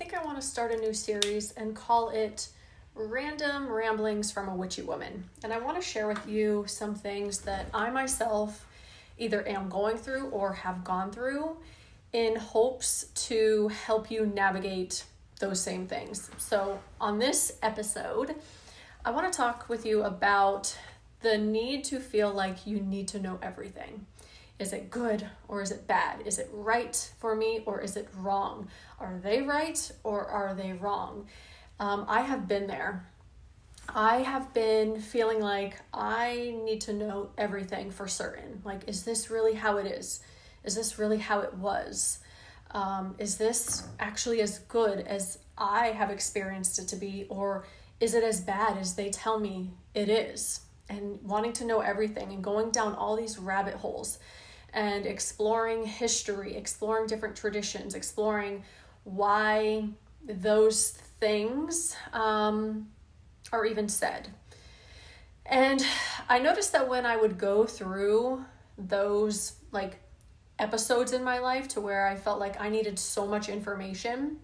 think I want to start a new series and call it Random Ramblings from a Witchy Woman. And I want to share with you some things that I myself either am going through or have gone through in hopes to help you navigate those same things. So on this episode, I want to talk with you about the need to feel like you need to know everything. Is it good or is it bad? Is it right for me or is it wrong? Are they right or are they wrong? I have been there. I have been feeling like I need to know everything for certain. Like, is this really how it is? Is this really how it was? Is this actually as good as I have experienced it to be? Or is it as bad as they tell me it is? And wanting to know everything and going down all these rabbit holes and exploring history, exploring different traditions, exploring why those things are even said. And I noticed that when I would go through those episodes in my life to where I felt like I needed so much information,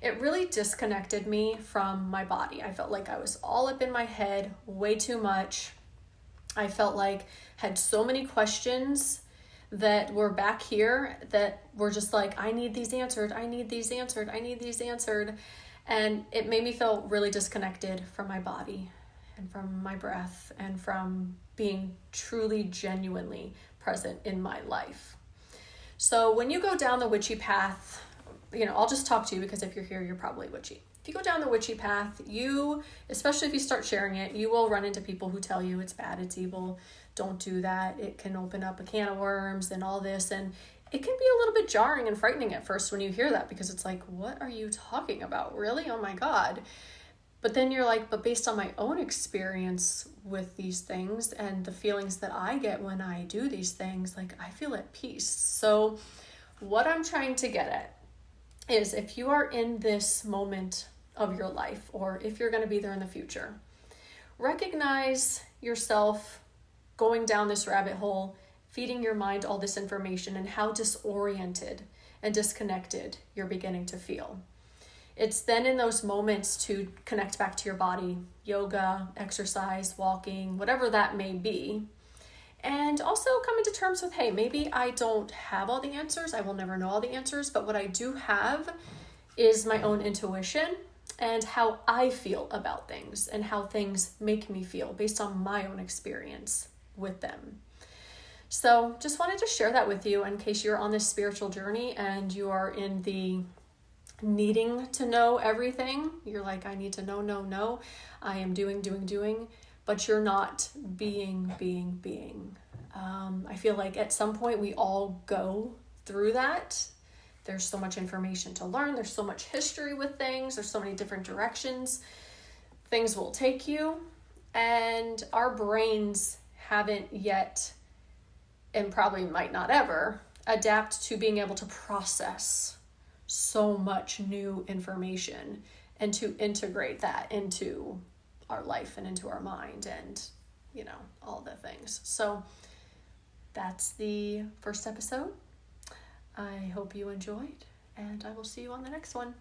it really disconnected me from my body. I felt like I was all up in my head way too much. I felt like I had so many questions that were back here that were just like, I need these answered, I need these answered, I need these answered. And it made me feel really disconnected from my body and from my breath and from being truly, genuinely present in my life. So when you go down the witchy path, I'll just talk to you because if you're here, you're probably witchy. If you go down the witchy path, especially if you start sharing it, you will run into people who tell you it's bad, it's evil, don't do that. It can open up a can of worms and all this. And it can be a little bit jarring and frightening at first when you hear that, because it's like, what are you talking about? Really? Oh my God. But then you're like, but based on my own experience with these things and the feelings that I get when I do these things, I feel at peace. So what I'm trying to get at is, if you are in this moment of your life, or if you're going to be there in the future, recognize yourself going down this rabbit hole, feeding your mind all this information, and how disoriented and disconnected you're beginning to feel. It's then in those moments to connect back to your body, yoga, exercise, walking, whatever that may be. And also coming to terms with, hey, maybe I don't have all the answers. I will never know all the answers, but what I do have is my own intuition and how I feel about things and how things make me feel based on my own experience with them. So just wanted to share that with you in case you're on this spiritual journey and you are in the needing to know everything. You're like, I need to know, no. I am doing, but you're not being. I feel like at some point we all go through that. There's so much information to learn. There's so much history with things. There's so many different directions things will take you. And our brains haven't yet, and probably might not ever, adapt to being able to process so much new information and to integrate that into our life and into our mind and, all the things. So that's the first episode. I hope you enjoyed, and I will see you on the next one.